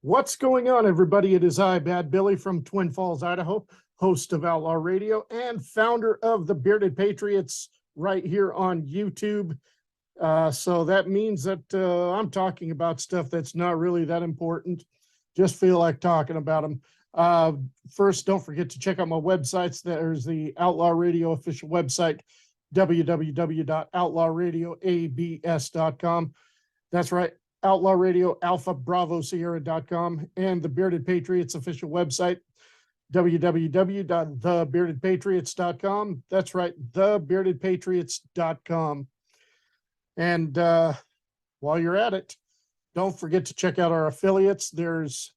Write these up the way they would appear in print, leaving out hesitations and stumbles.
What's going on, everybody? It is I, Bad Billy from Twin Falls, Idaho, host of Outlaw Radio and founder of the Bearded Patriots right here on YouTube. So that means that I'm talking about stuff that's not really that important. Just feel like talking about them. First, don't forget to check out my websites. There's the Outlaw Radio official website, www.outlawradioabs.com. That's right. Outlaw Radio Alpha Bravo Sierra.com, and the Bearded Patriots official website, www.thebeardedpatriots.com. That's right, thebeardedpatriots.com. And while you're at it, don't forget to check out our affiliates. There's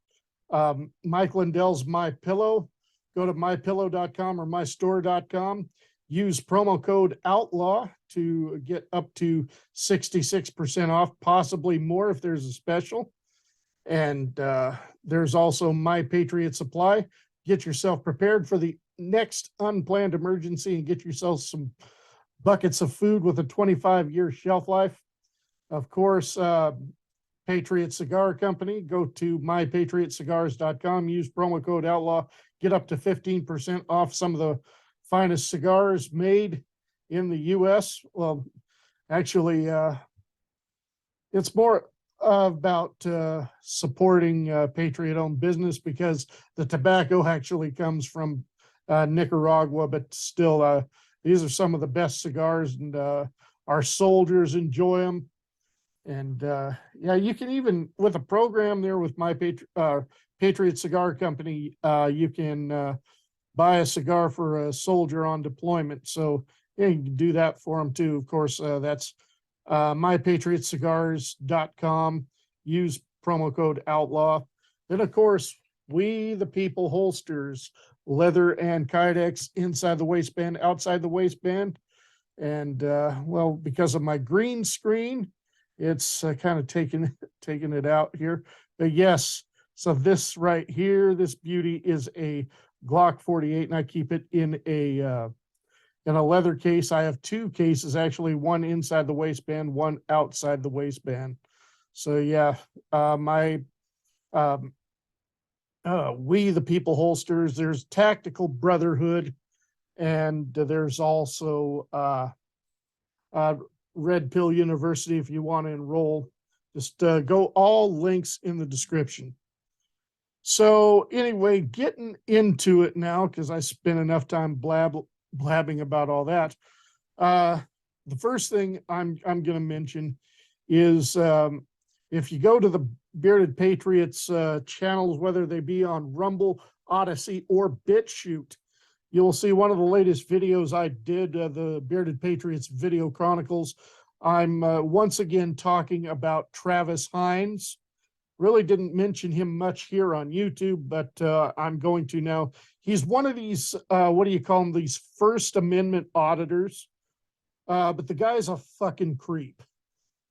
Mike Lindell's My Pillow. Go to mypillow.com or mystore.com. Use promo code OUTLAW to get up to 66% off, possibly more if there's a special. And there's also My Patriot Supply. Get yourself prepared for the next unplanned emergency and get yourself some buckets of food with a 25-year shelf life. Of course, Patriot Cigar Company. Go to mypatriotcigars.com. Use promo code OUTLAW. Get up to 15% off some of the finest cigars made in the U.S. Well, actually, it's more about supporting Patriot-owned business because the tobacco actually comes from Nicaragua, but still, these are some of the best cigars, and our soldiers enjoy them. And yeah, you can even, with a program there with my Patriot Cigar Company, you can buy a cigar for a soldier on deployment. So yeah, you can do that for them too. Of course, that's mypatriotcigars.com. Use promo code OUTLAW. Then, of course, We the People holsters, leather and kydex inside the waistband, outside the waistband. And well, because of my green screen, it's kind of taking it out here. But yes, so this right here, this beauty is a Glock 48, and I keep it in a leather case. I have two cases, actually, one inside the waistband, one outside the waistband. So yeah, We the People holsters. There's Tactical Brotherhood, and there's also Red Pill University if you want to enroll. Just go, all links in the description. So anyway, getting into it now, because I spent enough time blabbing about all that. The first thing I'm going to mention is if you go to the Bearded Patriots channels, whether they be on Rumble, Odyssey, or BitChute, you'll see one of the latest videos I did, the Bearded Patriots Video Chronicles. I'm once again talking about Travis Heinze. Really didn't mention him much here on YouTube, but I'm going to now. He's one of these, what do you call them, these First Amendment auditors. But the guy's a fucking creep.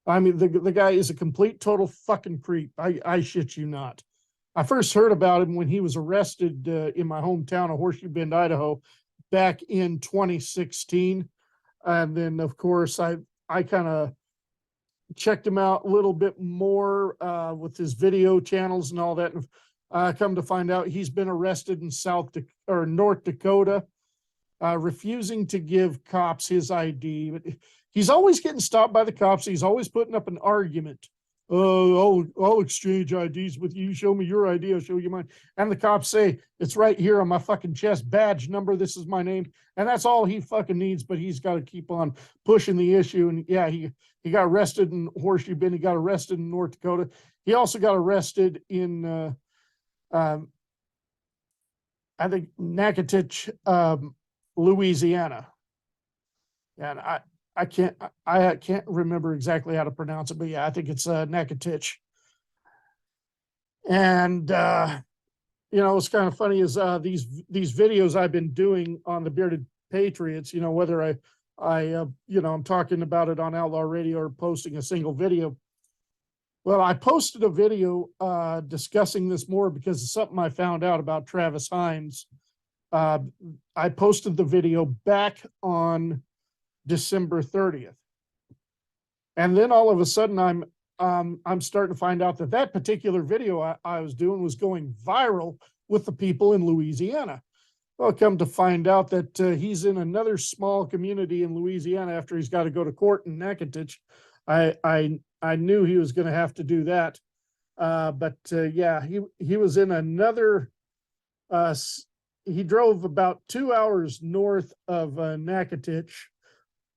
I mean, the guy is a complete, total fucking creep. I shit you not. I first heard about him when he was arrested in my hometown of Horseshoe Bend, Idaho, back in 2016. And then, of course, I kind of checked him out a little bit more with his video channels and all that. And come to find out, he's been arrested in North Dakota, refusing to give cops his ID. But he's always getting stopped by the cops. He's always putting up an argument. I'll exchange IDs with you. Show me your ID, I'll show you mine. And the cops say, it's right here on my fucking chest, badge number, this is my name. And that's all he fucking needs, but he's got to keep on pushing the issue. And yeah, he got arrested in Horseshoe Bend. He got arrested in North Dakota. He also got arrested in, I think, Natchitoches, Louisiana. And I can't remember exactly how to pronounce it, but yeah, I think it's Natchitoches. And it's kind of funny is these videos I've been doing on the Bearded Patriots, whether I'm talking about it on Outlaw Radio or posting a single video. Well, I posted a video discussing this more because of something I found out about Travis Heinze. I posted the video back on December 30th. And then all of a sudden I'm starting to find out that that particular video I was doing was going viral with the people in Louisiana. Well, come to find out that he's in another small community in Louisiana after he's got to go to court in Natchitoches. I knew he was going to have to do that. But yeah, he was in another, he drove about 2 hours north of Natchitoches,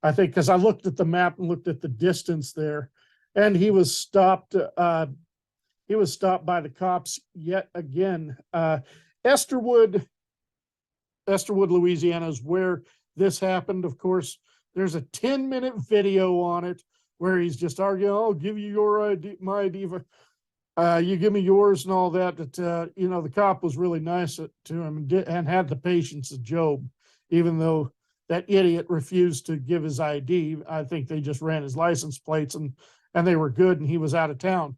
I think, because I looked at the map and looked at the distance there, and he was stopped. He was stopped by the cops yet again. Esterwood, Louisiana is where this happened. Of course, there's a 10-minute video on it where he's just arguing, "I'll give you your ID, my ID. You give me yours," and all that. But you know, the cop was really nice to him and had the patience of Job, even though that idiot refused to give his ID. I think they just ran his license plates and they were good, and he was out of town.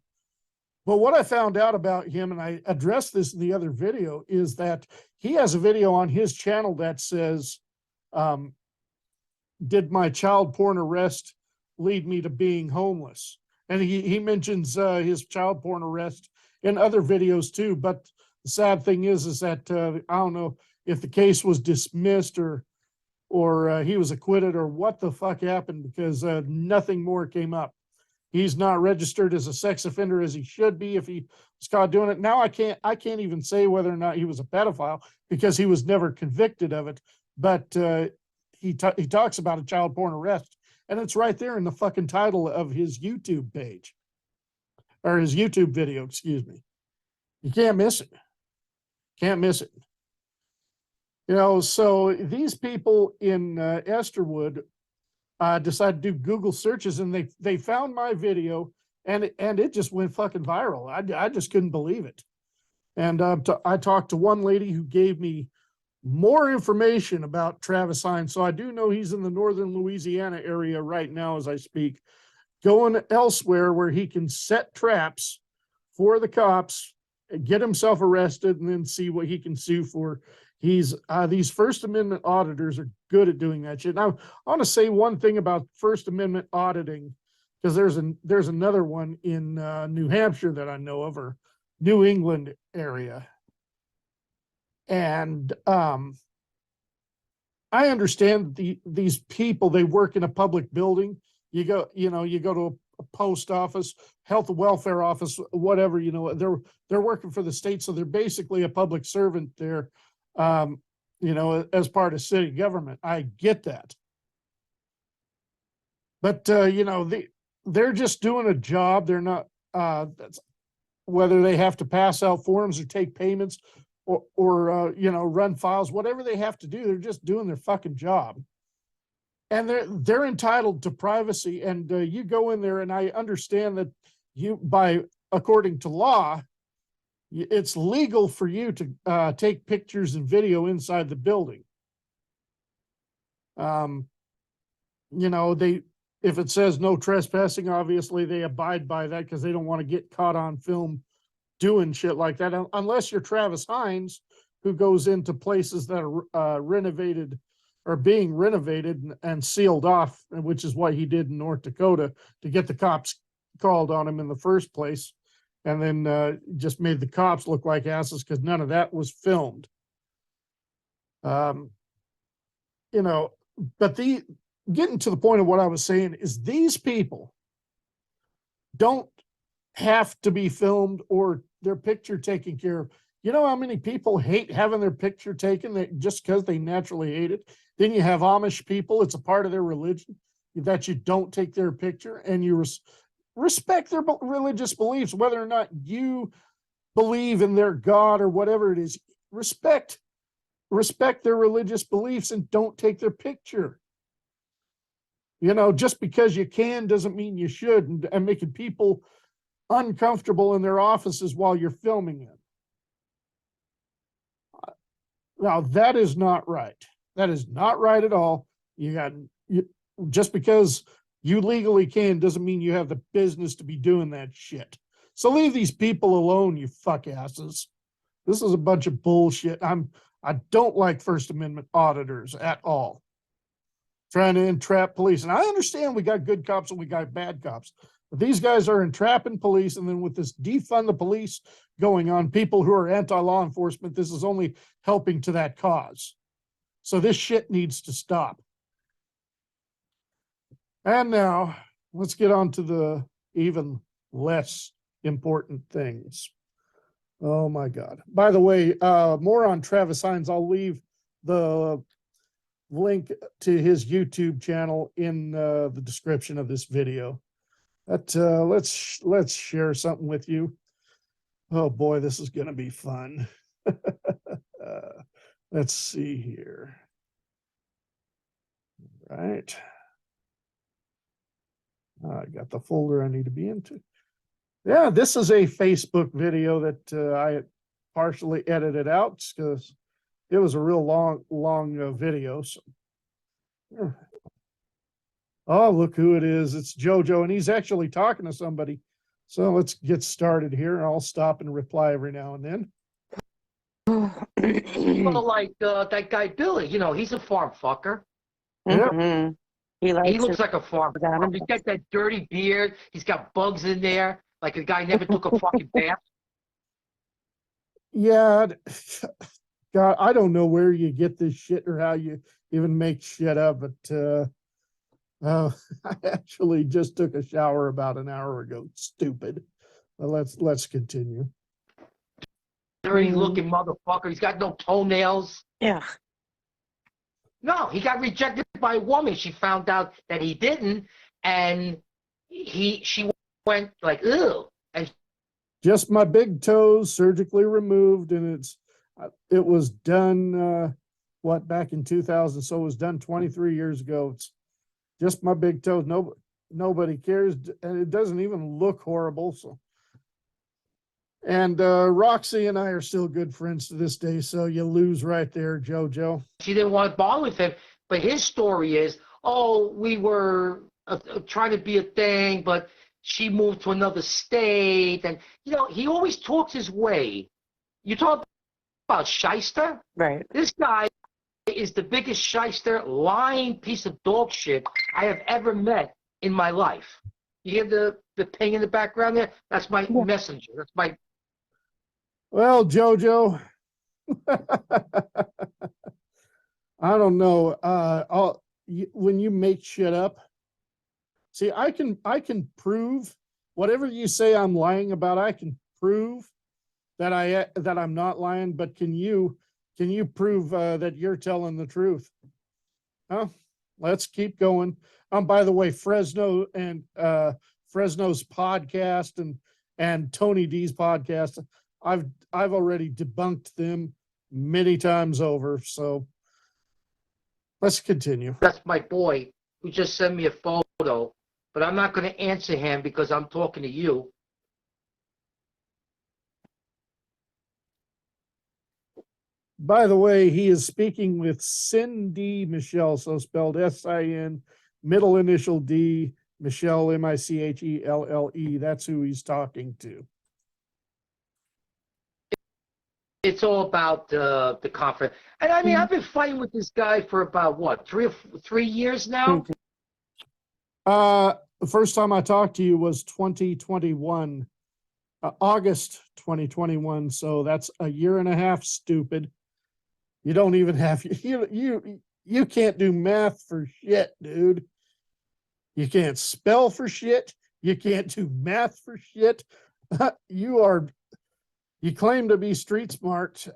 But what I found out about him, and I addressed this in the other video, is that he has a video on his channel that says, "Did my child porn arrest lead me to being homeless?" And he mentions his child porn arrest in other videos too. But the sad thing is that I don't know if the case was dismissed or he was acquitted or what the fuck happened, because nothing more came up. He's not registered as a sex offender as he should be if he was caught doing it. Now I can't even say whether or not he was a pedophile because he was never convicted of it. But he talks about a child porn arrest, and it's right there in the fucking title of his YouTube page, or his YouTube video, excuse me. You can't miss it. Can't miss it. You know, so these people in Esterwood decided to do Google searches, and they found my video, and it just went fucking viral. I just couldn't believe it. And I talked to one lady who gave me more information about Travis Heinze. So I do know he's in the northern Louisiana area right now as I speak, going elsewhere where he can set traps for the cops, get himself arrested, and then see what he can sue for. He's these First Amendment auditors are good at doing that shit. Now, I want to say one thing about First Amendment auditing, because there's another one in New Hampshire that I know of, or New England area. And I understand these people, they work in a public building. You go to a post office, health and welfare office, whatever, they're working for the state. So they're basically a public servant there, as part of city government. I get that. But, they're just doing a job. They're not, whether they have to pass out forms or take payments or run files, whatever they have to do, they're just doing their fucking job. And they're entitled to privacy. And you go in there, and I understand that according to law, it's legal for you to take pictures and video inside the building. If it says no trespassing, obviously they abide by that because they don't want to get caught on film doing shit like that, unless you're Travis Heinze, who goes into places that are renovated or being renovated and sealed off, which is what he did in North Dakota to get the cops called on him in the first place, and then just made the cops look like asses because none of that was filmed. But getting to the point of what I was saying is these people don't have to be filmed or their picture taken care of. You know how many people hate having their picture taken just because they naturally hate it? Then you have Amish people, it's a part of their religion that you don't take their picture, and you respect their religious beliefs, whether or not you believe in their God or whatever it is. Respect their religious beliefs and don't take their picture. Just because you can doesn't mean you should, and making people uncomfortable in their offices while you're filming it. Now, that is not right. That is not right at all. Just because you legally can doesn't mean you have the business to be doing that shit. So leave these people alone, you fuck asses. This is a bunch of bullshit. I don't like First Amendment auditors at all. Trying to entrap police. And I understand we got good cops and we got bad cops. But these guys are entrapping police, and then with this defund the police going on, people who are anti-law enforcement, this is only helping to that cause. So this shit needs to stop. And now let's get on to the even less important things. Oh my God. By the way, more on Travis Heinze. I'll leave the link to his YouTube channel in the description of this video. But let's share something with you. Oh boy, this is going to be fun. Let's see here. All right. I got the folder I need to be into. Yeah, this is a Facebook video that I partially edited out because it was a real long video. So, yeah. Oh, look who it is. It's JoJo, and he's actually talking to somebody. So let's get started here. I'll stop and reply every now and then. Well, like that guy Billy, you know, he's a farm fucker. Mm-hmm. He looks like a farm fucker. He's got that dirty beard. He's got bugs in there, like a guy never took a fucking bath. Yeah, God, I don't know where you get this shit or how you even make shit up, but I actually just took a shower about an hour ago. Stupid. Let's continue. Dirty looking motherfucker. He's got no toenails. Yeah. No, he got rejected by a woman. She found out that he didn't, and she went like, ew. And just my big toes surgically removed, and it was done back in 2000, so it was done 23 years ago. It's just my big toes. Nobody cares, and it doesn't even look horrible. So, and Roxy and I are still good friends to this day, so you lose right there, JoJo. She didn't want to bother with him, but his story is, oh, we were trying to be a thing, but she moved to another state, and you know, he always talks his way. You talk about shyster, Right. This guy is the biggest shyster, lying piece of dog shit I have ever met in my life. You hear the ping in the background there? That's my messenger. That's my. Well, JoJo, I don't know. When you make shit up, see, I can prove whatever you say I'm lying about. I can prove that I'm not lying. But can you prove that you're telling the truth? Huh? Let's keep going. By the way, Fresno and Fresno's podcast and Tony D's podcast, I've already debunked them many times over. So let's continue. That's my boy who just sent me a photo, but I'm not going to answer him because I'm talking to you. By the way, he is speaking with Cindy Michelle, so spelled S-I-N, middle initial D, Michelle, M-I-C-H-E-L-L-E. That's who he's talking to. It's all about the conference. And I mean, I've been fighting with this guy for about, what, 3 years now? The first time I talked to you was 2021, August 2021. So that's a year and a half, stupid. You don't even have, you can't do math for shit, dude. You can't spell for shit. You can't do math for shit. You claim to be street smart.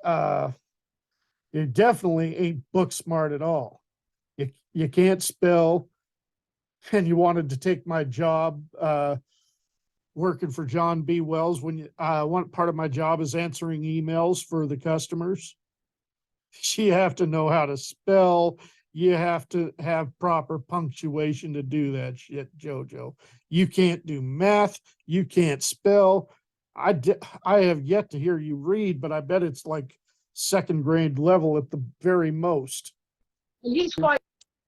You definitely ain't book smart at all. You can't spell, and you wanted to take my job working for John B. Wells when one part of my job is answering emails for the customers. You have to know how to spell. You have to have proper punctuation to do that shit, JoJo. You can't do math. You can't spell. I have yet to hear you read, but I bet it's like second grade level at the very most. He's fighting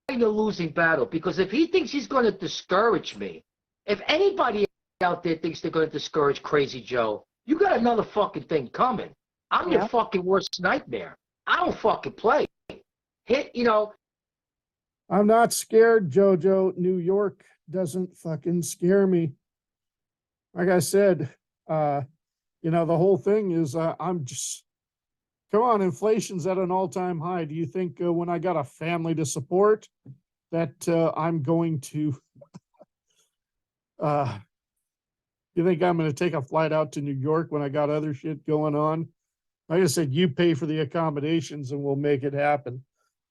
a losing battle because if he thinks he's going to discourage me, if anybody out there thinks they're going to discourage Crazy Joe, you got another fucking thing coming. I'm your fucking worst nightmare. I don't fucking play. I'm not scared, JoJo. New York doesn't fucking scare me. like I said, you know, the whole thing is I'm just, come on, inflation's at an all-time high. Do you think when I got a family to support that I'm going to, you think I'm going to take a flight out to New York when I got other shit going on? Like I said, you pay for the accommodations and we'll make it happen.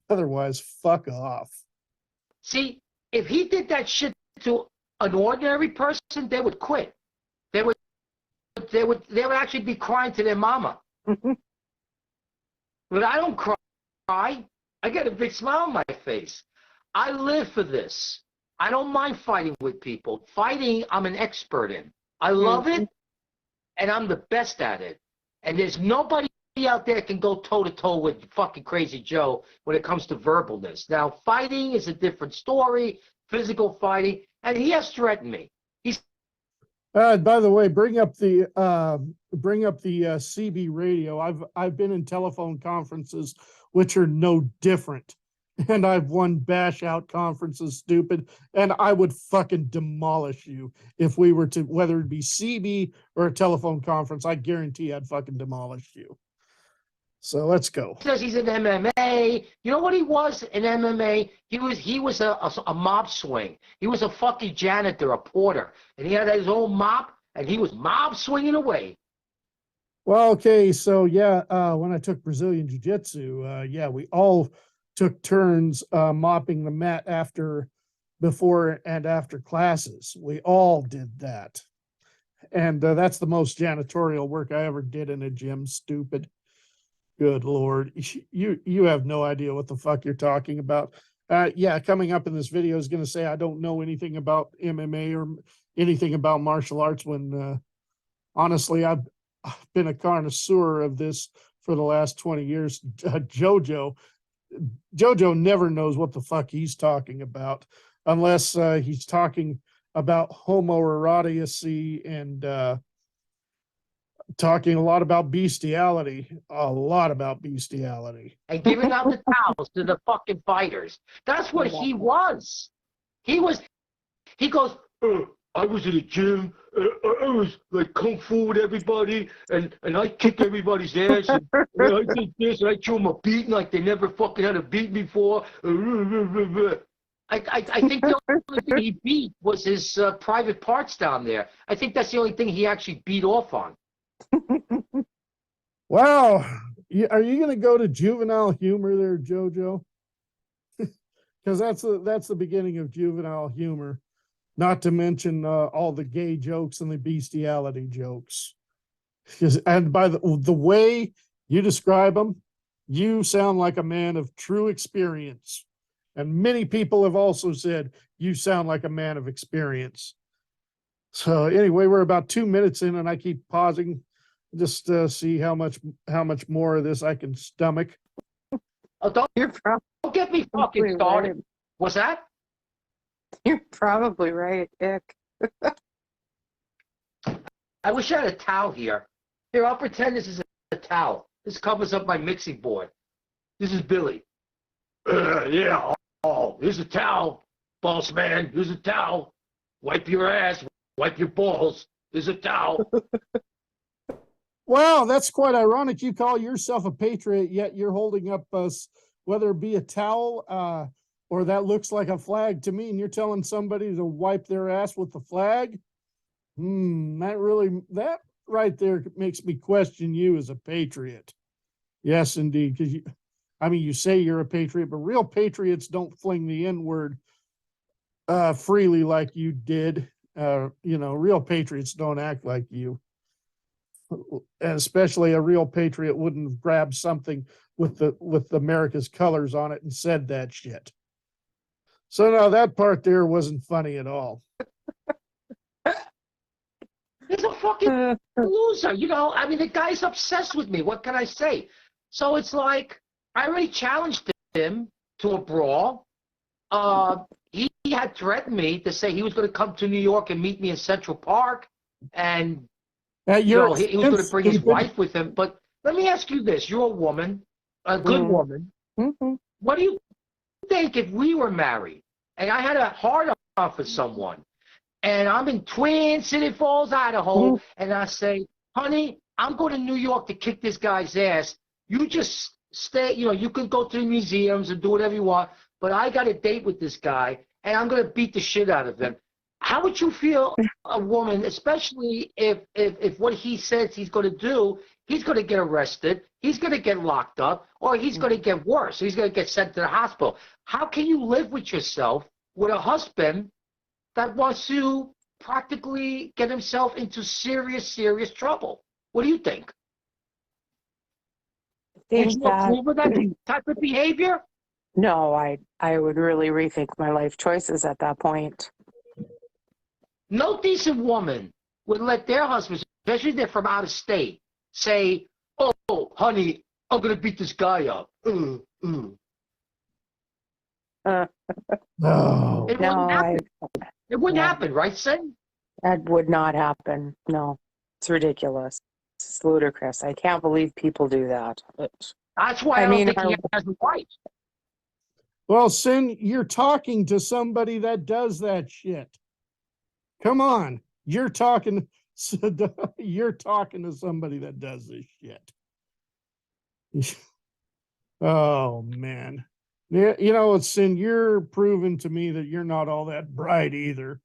Otherwise, fuck off. See, if he did that shit to an ordinary person, they would quit. They would actually be crying to their mama. But I don't cry. I get a big smile on my face. I live for this. I don't mind fighting with people. Fighting, I'm an expert in. I love it, and I'm the best at it. And there's nobody out there can go toe-to-toe with fucking Crazy Joe when it comes to verbalness. Now, fighting is a different story, physical fighting, and he has threatened me. By the way, bring up the CB radio. I've been in telephone conferences which are no different, and I've won bash out conferences, stupid, and I would fucking demolish you if we were to, whether it be CB or a telephone conference. I guarantee I'd fucking demolish you. So let's go. He says he's in MMA. You know what he was in MMA? He was a mob swing. He was a fucking janitor, a porter, and he had his own mop, and he was mob swinging away. Well, okay, so yeah, when I took Brazilian Jiu-Jitsu, yeah, we all took turns mopping the mat before and after classes. We all did that, and that's the most janitorial work I ever did in a gym. Stupid. Good Lord. You have no idea what the fuck you're talking about. Yeah, coming up in this video is going to say I don't know anything about MMA or anything about martial arts when honestly, I've been a connoisseur of this for the last 20 years. Jojo never knows what the fuck he's talking about unless he's talking about homoeroticy and talking a lot about bestiality, And giving out the towels to the fucking fighters. That's what he was. He goes, I was in the gym, I was like kung fu with everybody, and I kicked everybody's ass, and I did this, and I threw them a beating like they never fucking had a beat before. I think the only thing he beat was his private parts down there. I think that's the only thing he actually beat off on. Wow. Are you going to go to juvenile humor there, Jojo? Because that's the beginning of juvenile humor, not to mention all the gay jokes and the bestiality jokes. And by the way you describe them, you sound like a man of true experience. And many people have also said you sound like a man of experience. So anyway, we're about 2 minutes in, and I keep pausing just to see how much more of this I can stomach. Oh, don't get me fucking started. Right. What's that? You're probably right, Dick. I wish I had a towel here. Here, I'll pretend this is a towel. This covers up my mixing board. This is Billy. Yeah. Oh, here's a towel, boss man. Here's a towel. Wipe your ass. Wipe your balls. There's a towel. Wow, that's quite ironic. You call yourself a patriot, yet you're holding up whether it be a towel or that looks like a flag to me, and you're telling somebody to wipe their ass with the flag. That right there makes me question you as a patriot. Yes, indeed, because you say you're a patriot, but real patriots don't fling the N-word freely like you did. Real patriots don't act like you. And especially a real patriot wouldn't have grabbed something with America's colors on it and said that shit. So no, that part there wasn't funny at all. He's a fucking loser, the guy's obsessed with me. What can I say? So it's like, I already challenged him to a brawl. He had threatened me to say he was going to come to New York and meet me in Central Park, and he was going to bring his wife with him. But let me ask you this: you're a woman, a good woman. Mm-hmm. What do you think if we were married and I had a hard on for someone? and I'm in Twin City Falls, Idaho, and I say, honey, I'm going to New York to kick this guy's ass. You just stay, you can go to the museums and do whatever you want, but I got a date with this guy, and I'm going to beat the shit out of him. How would you feel, a woman, especially if what he says he's going to do, he's going to get arrested, he's going to get locked up, or he's going to get worse, he's going to get sent to the hospital? How can you live with yourself with a husband that wants to practically get himself into serious, serious trouble? What do you think? Would you approve of that type of behavior? No, I would really rethink my life choices at that point. No decent woman would let their husbands, especially if they're from out of state, say, oh, honey, I'm going to beat this guy up. No. It wouldn't happen. It wouldn't happen, right, Sin? That would not happen. No, it's ridiculous. It's ludicrous. I can't believe people do that. That's why I don't think he has a wife. Well, Sin, you're talking to somebody that does that shit. Come on, you're talking to somebody that does this shit. Oh man, yeah, Sin, you're proving to me that you're not all that bright either.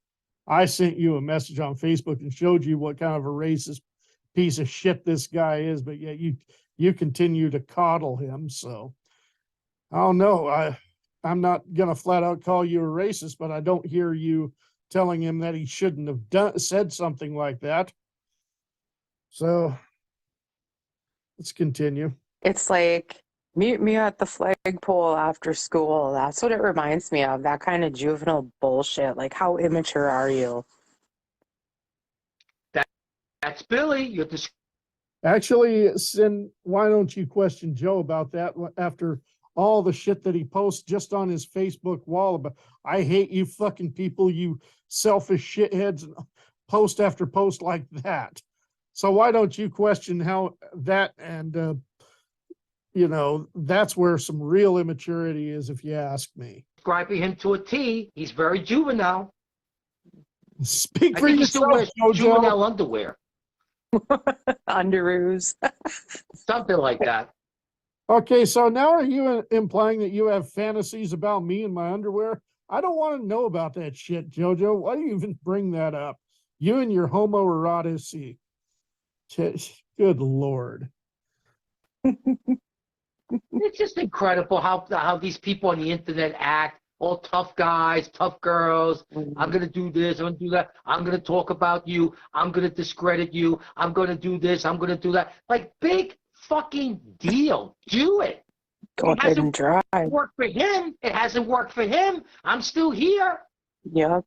I sent you a message on Facebook and showed you what kind of a racist piece of shit this guy is, but yet you continue to coddle him. So I don't know. I'm not gonna flat out call you a racist, but I don't hear you telling him that he shouldn't have said something like that. So let's continue. It's like, meet me at the flagpole after school. That's what it reminds me of. That kind of juvenile bullshit. Like, how immature are you? That's Billy. You're the... Actually, Sin, why don't you question Joe about that after all the shit that he posts just on his Facebook wall about, I hate you fucking people, you selfish shitheads, and post after post like that. So why don't you question how that, and that's where some real immaturity is, if you ask me. Describing him to a T. He's very juvenile. Speak for I think yourself, he still wears Jojo. juvenile underwear. Underoos. Something like that. Okay, so now are you implying that you have fantasies about me and my underwear? I don't want to know about that shit, Jojo. Why do you even bring that up? You and your homoeroticy. Good Lord. It's just incredible how these people on the internet act. All tough guys, tough girls. I'm going to do this. I'm going to do that. I'm going to talk about you. I'm going to discredit you. I'm going to do this. I'm going to do that. Like, big fucking deal. Do it. Go ahead and try. It worked for him. It hasn't worked for him. I'm still here. Yep.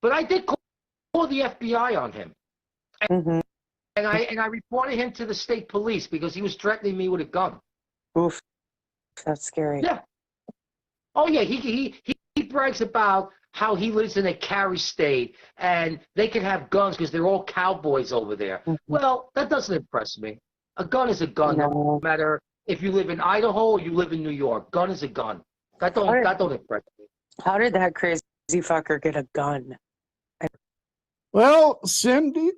But I did call the FBI on him. Mm-hmm. And I reported him to the state police because he was threatening me with a gun. Oof. That's scary. Yeah. Oh yeah, he brags about how he lives in a carry state and they can have guns because they're all cowboys over there. Mm-hmm. Well, that doesn't impress me. A gun is a gun, no matter if you live in Idaho or you live in New York. Gun is a gun. That don't impress me. How did that crazy fucker get a gun? Well, Cindy,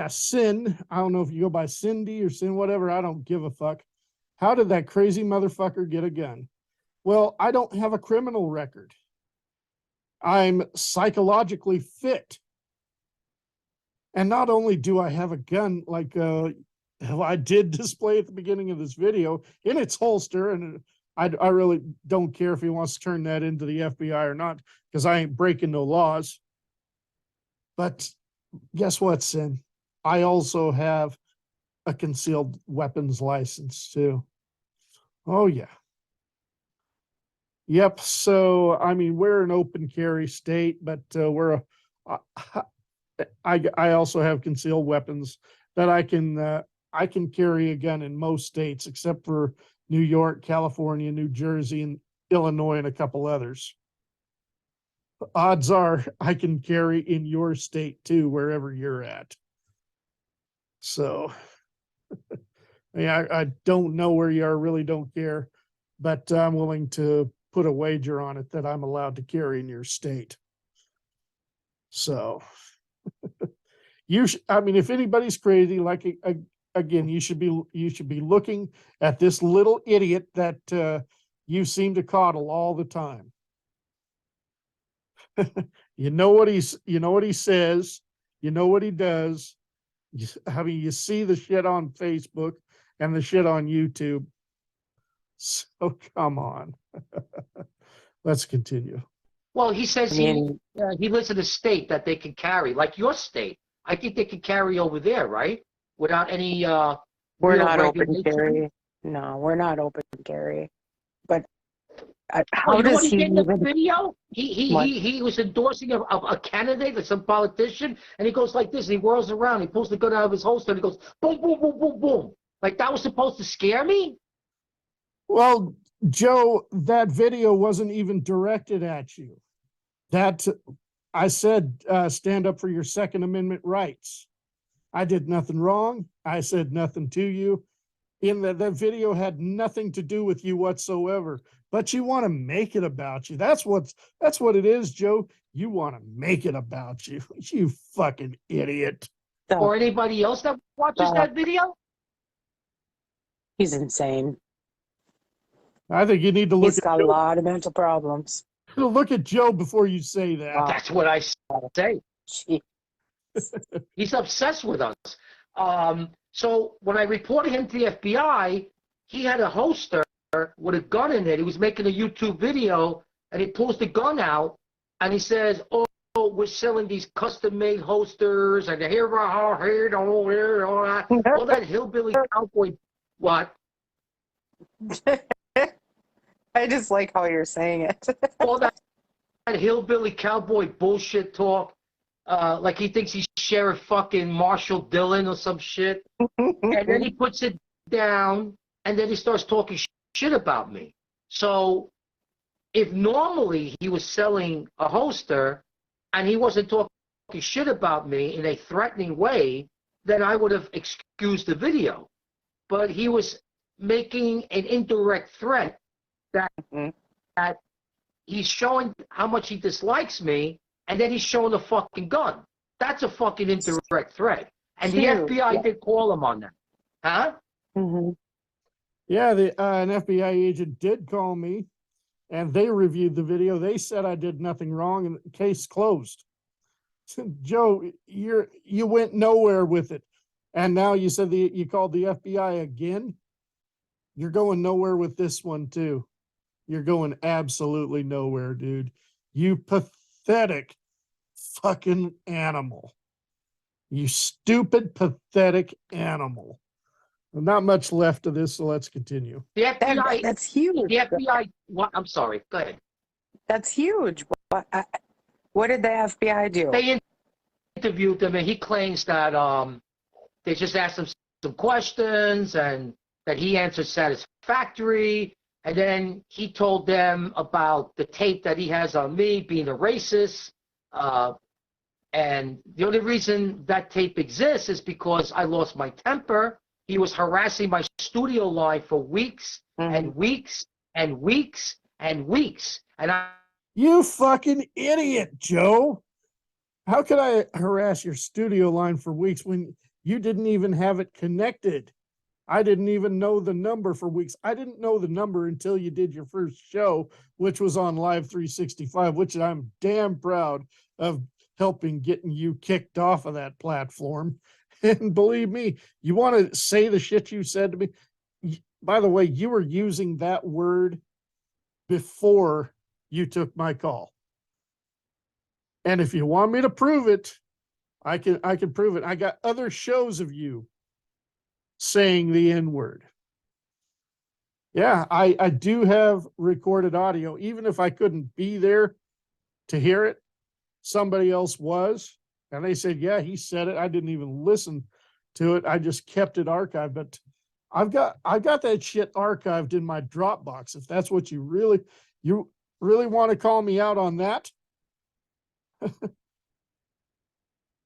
Sin. I don't know if you go by Cindy or Sin, whatever. I don't give a fuck. How did that crazy motherfucker get a gun? Well, I don't have a criminal record. I'm psychologically fit. And not only do I have a gun, like I did display at the beginning of this video, in its holster, and I really don't care if he wants to turn that into the FBI or not, because I ain't breaking no laws. But guess what, Sin? I also have a concealed weapons license too. Oh yeah. Yep. So I mean, we're an open carry state, but I also have concealed weapons that I can carry a gun in most states except for New York, California, New Jersey, and Illinois, and a couple others. Odds are I can carry in your state too, wherever you're at. So yeah, I don't know where you are, really don't care, but I'm willing to put a wager on it that I'm allowed to carry in your state. So I mean, if anybody's crazy, like again, you should be looking at this little idiot that you seem to coddle all the time. You know what he says, you know what he does. I mean, you see the shit on Facebook and the shit on YouTube. So come on. Let's continue. Well, he says I mean, he lives in a state that they can carry, like your state. I think they can carry over there, right? Without any we're real not open regulation. carry. No, we're not open carry. But Oh, how you know what does he he did in the even? video? What? He was endorsing a candidate, like some politician, and he goes like this, and he whirls around, he pulls the gun out of his holster, and he goes boom, boom, boom, boom, boom. Like that was supposed to scare me? Well, Joe, that video wasn't even directed at you. That I said, stand up for your Second Amendment rights. I did nothing wrong. I said nothing to you. In that video had nothing to do with you whatsoever. But you want to make it about you. That's what it is, Joe. You want to make it about you. You fucking idiot. Or anybody else that watches that video? He's insane. I think you need to He's got a lot of mental problems. look at Joe before you say that. Wow. That's what I say. Gee. He's obsessed with us. So when I reported him to the FBI, he had a holster with a gun in it. He was making a YouTube video, and he pulls the gun out, and he says, "Oh, we're selling these custom-made holsters, and here, all that hillbilly cowboy." What? I just like how you're saying it. All that hillbilly cowboy bullshit talk. Like he thinks he's Sheriff fucking Marshall Dillon or some shit. And then he puts it down, and then he starts talking shit about me. So if normally he was selling a holster and he wasn't talking shit about me in a threatening way, then I would have excused the video. But he was making an indirect threat that he's showing how much he dislikes me, and then he's showing the fucking gun. That's a fucking indirect threat. And the FBI did call him on that. Huh? Mm-hmm. Yeah, an FBI agent did call me, and they reviewed the video. They said I did nothing wrong, and the case closed. Joe, you went nowhere with it, and now you said you called the FBI again. You're going nowhere with this one too. You're going absolutely nowhere, dude. You pathetic fucking animal. You stupid, pathetic animal. Not much left of this, so let's continue. The FBI. That's huge. The FBI. What? I'm sorry. Go ahead. That's huge. What did the FBI do? They interviewed him, and he claims that they just asked him some questions, and that he answered satisfactory. And then he told them about the tape that he has on me being a racist. And the only reason that tape exists is because I lost my temper. He was harassing my studio line for weeks and weeks and weeks and weeks. And You fucking idiot, Joe. How could I harass your studio line for weeks when you didn't even have it connected? I didn't even know the number for weeks. I didn't know the number until you did your first show, which was on Live 365, which I'm damn proud of helping getting you kicked off of that platform. And believe me, you want to say the shit you said to me. By the way, you were using that word before you took my call. And if you want me to prove it, I can prove it. I got other shows of you saying the N-word. Yeah, I do have recorded audio. Even if I couldn't be there to hear it, somebody else was. And they said, yeah, he said it. I didn't even listen to it. I just kept it archived. But I've got that shit archived in my Dropbox. If that's what you really want to call me out on that.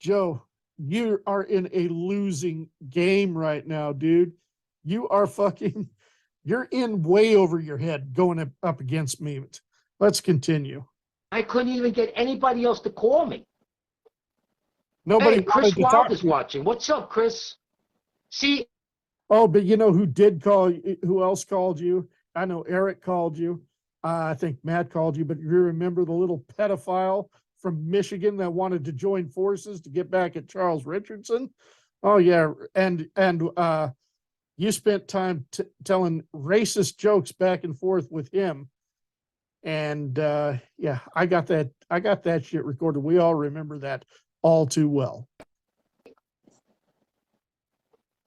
Joe, you are in a losing game right now, dude. You're in way over your head going up against me. Let's continue. I couldn't even get anybody else to call me. Nobody Hey, Chris wanted to talk Wild to is you. watching. What's up, Chris? See, Oh, but you know who did call you? Who else called you? I know Eric called you. I think Matt called you, but you remember the little pedophile from Michigan that wanted to join forces to get back at Charles Richardson? Oh yeah, and you spent time telling racist jokes back and forth with him. And yeah, I got that shit recorded. We all remember that all too well.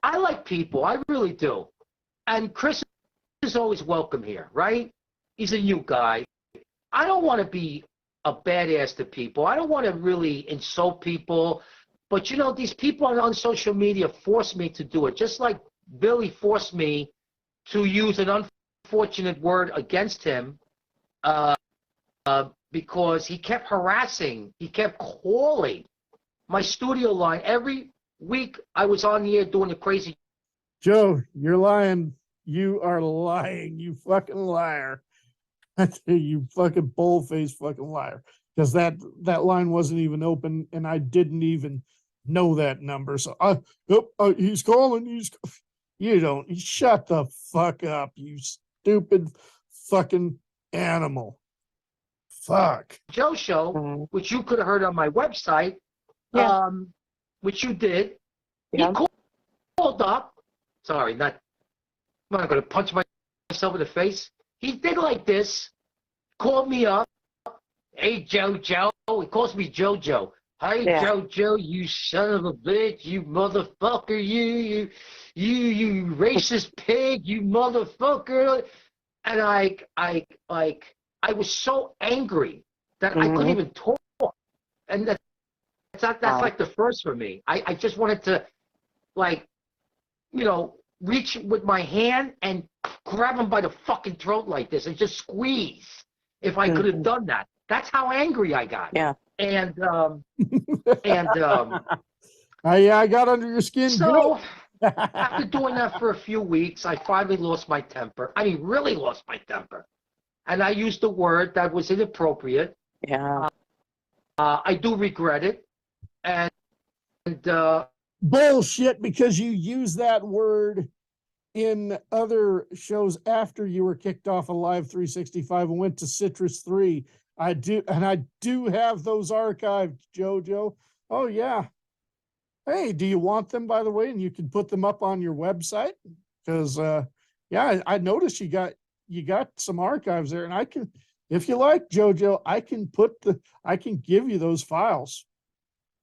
I like people. I really do. And Chris is always welcome here, right? He's a new guy. I don't want to be a badass to people. I don't want to really insult people. But, you know, these people on social media force me to do it, just like Billy forced me to use an unfortunate word against him because he kept harassing. He kept calling my studio line every week. I was on the air doing the crazy. Joe, you're lying. You are lying. You fucking liar. You fucking bull-faced fucking liar. Because that line wasn't even open, and I didn't even know that number. So he's calling. You don't. Shut the fuck up, you stupid fucking animal. Fuck. Joe show, which you could have heard on my website, which you did. Yeah. He called up. Sorry, I'm not going to punch myself in the face. He did like this. Called me up. Hey, Jojo. He calls me Jojo. Hey, Jojo, you son of a bitch, you motherfucker, you racist pig, you motherfucker. And I was so angry that I couldn't even talk. And that's like the first for me. I just wanted to, like, you know, reach with my hand and grab him by the fucking throat like this and just squeeze if I could have done that. That's how angry I got. Yeah. And I got under your skin. so after doing that for a few weeks, I finally lost my temper. I mean, really lost my temper. And I used a word that was inappropriate. Yeah. I do regret it. And bullshit, because you use that word in other shows after you were kicked off of Live 365 and went to Citrus 3. I do have those archived, Jojo. Oh yeah. Hey, do you want them, by the way? And you can put them up on your website, because yeah, I noticed you got some archives there, and I can, if you like, Jojo, I can give you those files,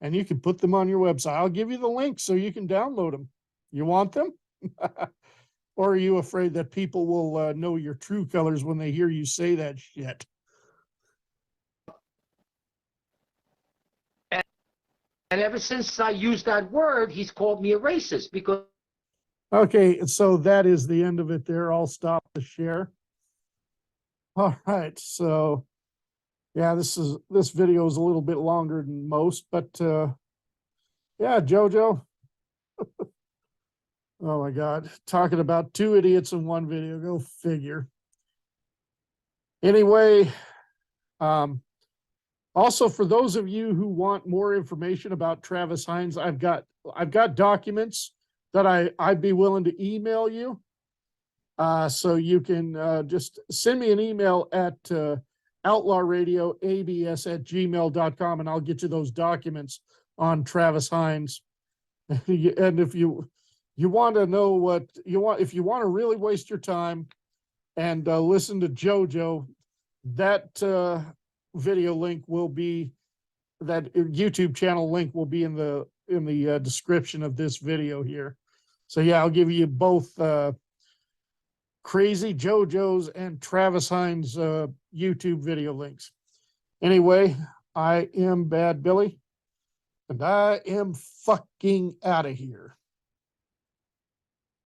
and you can put them on your website. I'll give you the link so you can download them. You want them? Or are you afraid that people will know your true colors when they hear you say that shit? And ever since I used that word, he's called me a racist because. Okay, so that is the end of it there. I'll stop the share. All right, so yeah, this video is a little bit longer than most, but yeah, Jojo. Oh my God, talking about two idiots in one video, go figure. Anyway, also for those of you who want more information about Travis Heinze, I've got documents that I'd be willing to email you. So you can just send me an email at outlawradioabs@gmail.com, and I'll get you those documents on Travis Heinze. And if you want to know what you want, if you want to really waste your time and listen to Jojo, that video link will be, that YouTube channel link will be in the description of this video here. So yeah, I'll give you both Crazy Jojo's and Travis Heinze YouTube video links. Anyway, I am Bad Billy, and I am fucking out of here.